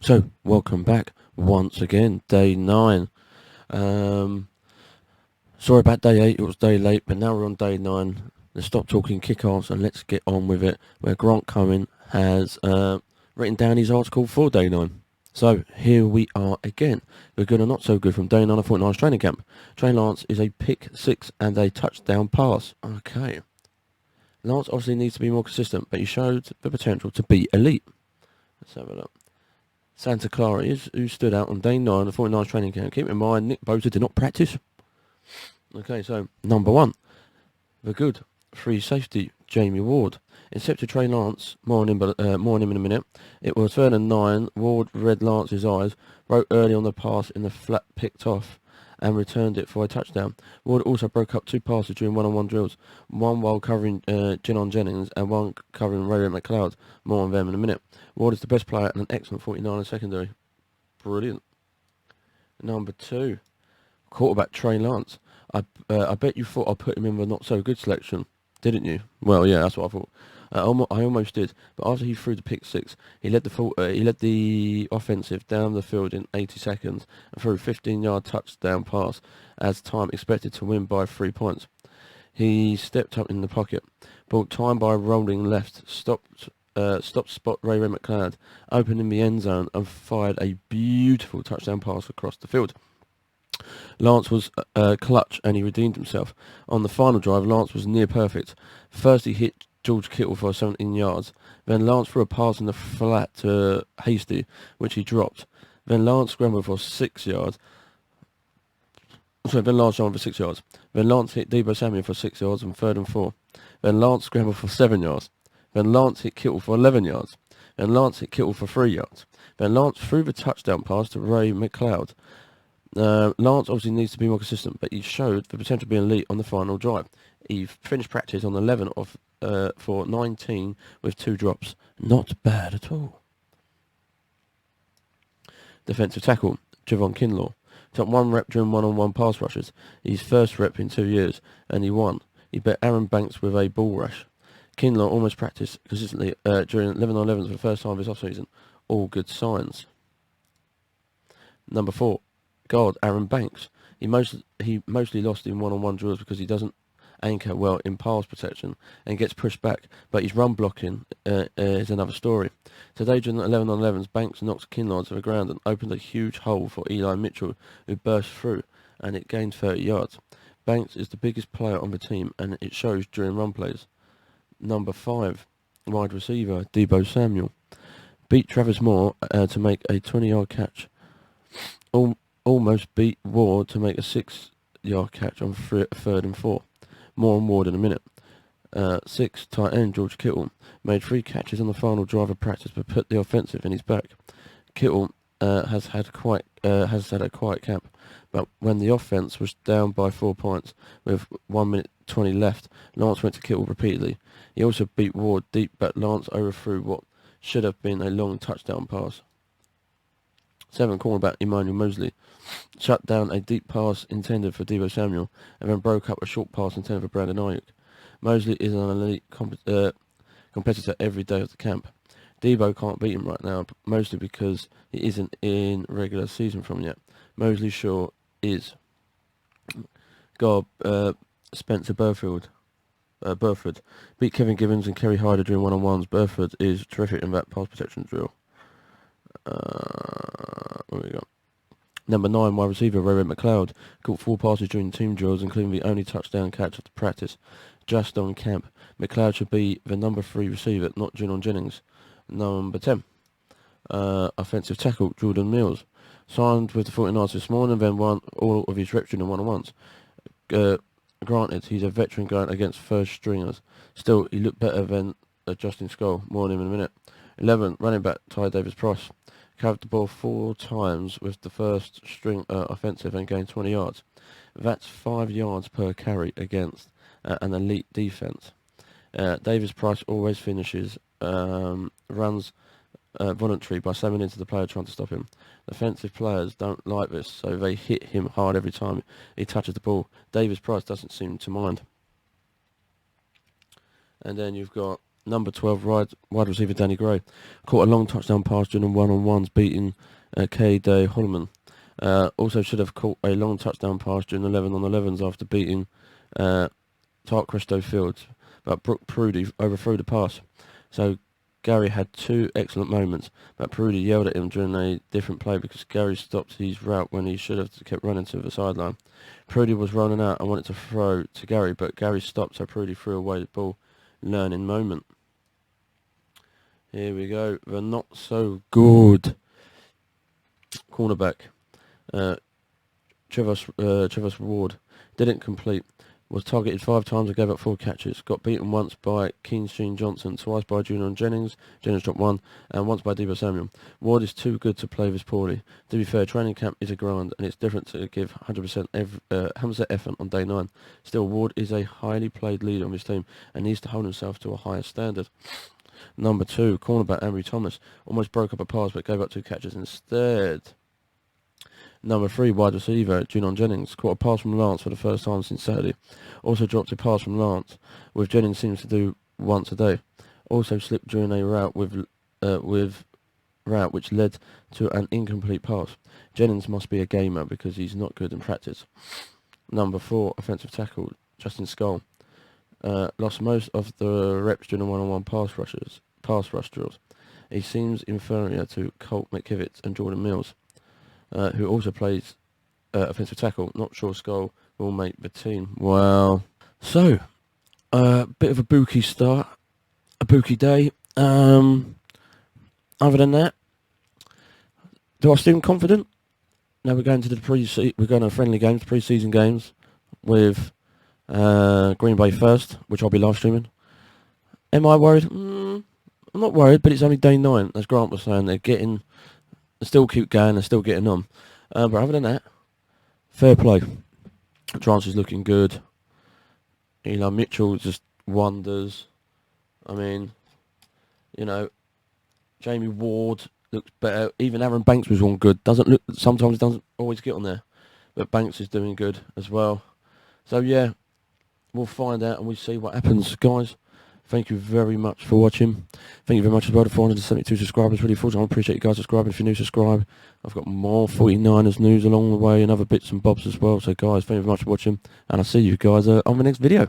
So, welcome back once again, day 9. Sorry about day 8, it was day late, but now we're on day 9. Let's stop talking kick-offs and let's get on with it, where Grant Cohen has written down his article for day 9. So, here we are again. We're good or not so good from day 9 of Fortnite's training camp. Trey Lance is a pick 6 and a touchdown pass. Okay. Lance obviously needs to be more consistent, but he showed the potential to be elite. Let's have a look. Santa Clara is who stood out on day 9 of 49's training camp. Keep in mind, Nick Bosa did not practice. Okay, so number 1, the good free safety, Jamie Ward. Intercepted Trey Lance, more on him in a minute. It was 3rd and 9. Ward read Lance's eyes, broke early on the pass in the flat, picked off, and returned it for a touchdown. Ward also broke up 2 passes during one-on-one drills, one while covering Jenon Jennings and one covering Ray McLeod. More on them in a minute. Ward is the best player and an excellent 49 in secondary. Brilliant. Number 2, quarterback Trey Lance. I bet you thought I put him in the not-so-good selection, didn't you? Well, yeah, that's what I thought. I almost did, but after he threw the pick 6, he led the offensive down the field in 80 seconds and threw a 15-yard touchdown pass as time expected to win by 3 points. He stepped up in the pocket, bought time by rolling left, stopped spot Ray McLeod, opened in the end zone and fired a beautiful touchdown pass across the field. Lance was clutch and he redeemed himself. On the final drive, Lance was near perfect. First he hit George Kittle for 17 yards. Then Lance threw a pass in the flat to Hasty, which he dropped. Then Lance scrambled for 6 yards. Then Lance ran for 6 yards. Then Lance hit Deebo Samuel for 6 yards on 3rd and 4. Then Lance scrambled for 7 yards. Then Lance hit Kittle for 11 yards. Then Lance hit Kittle for 3 yards. Then Lance threw the touchdown pass to Ray McLeod. Lance obviously needs to be more consistent, but he showed the potential to be elite on the final drive. He finished practice on 11 for 19 with 2 drops. Not bad at all. Defensive tackle, Javon Kinlaw. Took 1 rep during one-on-one pass rushes. His first rep in 2 years, and he won. He bet Aaron Banks with a ball rush. Kinlaw almost practiced consistently during 11-on-11s for the first time this offseason. All good signs. Number 4, guard Aaron Banks. He mostly lost in one-on-one drills because he doesn't anchor well in pass protection and gets pushed back, but his run blocking is another story. Today during the 11-on-11s, Banks knocked Kinlaw to the ground and opened a huge hole for Eli Mitchell, who burst through, and it gained 30 yards. Banks is the biggest player on the team, and it shows during run plays. Number 5, wide receiver Deebo Samuel. Beat Travis Moore to make a 20-yard catch. Almost beat Ward to make a 6-yard catch on 3rd and 4. More on Ward in a minute. 6, tight end George Kittle made 3 catches on the final drive of practice, but put the offensive in his back. Kittle has had a quiet camp, but when the offense was down by 4 points with 1 minute 20 left, Lance went to Kittle repeatedly. He also beat Ward deep, but Lance overthrew what should have been a long touchdown pass. 7, cornerback Emmanuel Mosley shut down a deep pass intended for Deebo Samuel and then broke up a short pass intended for Brandon Ayuk. Mosley is an elite competitor every day of the camp. Deebo can't beat him right now, mostly because he isn't in regular season from yet. Mosley sure is. God, Spencer Burford beat Kevin Givens and Kerry Hyder during one-on-ones. Burford is terrific in that pass protection drill. Where we go? Number 9, wide receiver Ray McLeod caught 4 passes during team drills, including the only touchdown catch of the practice. Just on camp, McLeod should be the number 3 receiver, not Jenon Jennings. Number 10, offensive tackle Jordan Mills signed with the 49ers this morning, then won all of his reps during one-on-ones. Granted, he's a veteran going against first stringers. Still, he looked better than Justin Skull. More on him in a minute. 11, running back Ty Davis-Price carried the ball 4 times with the first string offensive and gained 20 yards. That's 5 yards per carry against an elite defense. Davis-Price always finishes runs voluntary by slamming into the player trying to stop him. Defensive players don't like this, so they hit him hard every time he touches the ball. Davis Price doesn't seem to mind. And then you've got number 12 wide receiver Danny Gray. Caught a long touchdown pass during the one-on-ones, beating K-Day Holloman. Also should have caught a long touchdown pass during 11-on-11s after beating Tark Cristo Fields, but Brooke Prudy overthrew the pass. So Gary had two excellent moments, but Prudy yelled at him during a different play because Gary stopped his route when he should have kept running to the sideline. Prudy was rolling out and wanted to throw to Gary, but Gary stopped, so Prudy threw away the ball. Learning moment. Here we go. The not so good cornerback. Travis Ward didn't complete. Was targeted 5 times and gave up 4 catches. Got beaten once by Keenshin Johnson, twice by Junior Jennings. Jennings dropped 1, and once by Debo Samuel. Ward is too good to play this poorly. To be fair, training camp is a grind, and it's different to give 100% effort on day 9. Still, Ward is a highly played leader on his team and needs to hold himself to a higher standard. Number 2, cornerback Ambry Thomas. Almost broke up a pass, but gave up 2 catches instead. Number 3, wide receiver, Junon Jennings, caught a pass from Lance for the first time since Saturday. Also dropped a pass from Lance, which Jennings seems to do once a day. Also slipped during a route with route which led to an incomplete pass. Jennings must be a gamer because he's not good in practice. Number 4, offensive tackle, Justin Skull. Lost most of the reps during the one-on-one pass rush drills. He seems inferior to Colt McKivitz and Jordan Mills, who also plays offensive tackle. Not sure Skull will make the team. Well, so bit of a bookie start, a bookie day. Other than that, do I seem confident? Now we're going to the friendly games, pre-season games with Green Bay first, which I'll be live streaming. Am I worried? I'm not worried, but it's only day 9, as Grant was saying. They still keep going, they're still getting on. But other than that, fair play. Trance is looking good. Eli Mitchell just wonders. I mean, Jamie Ward looks better. Even Aaron Banks was on good. Sometimes doesn't always get on there, but Banks is doing good as well. So yeah, we'll find out and we'll see what happens, guys. Thank you very much for watching. Thank you very much as well to 472 subscribers. Really fortunate. I appreciate you guys subscribing. If you're new, subscribe. I've got more 49ers news along the way and other bits and bobs as well. So guys, thank you very much for watching, and I'll see you guys on the next video.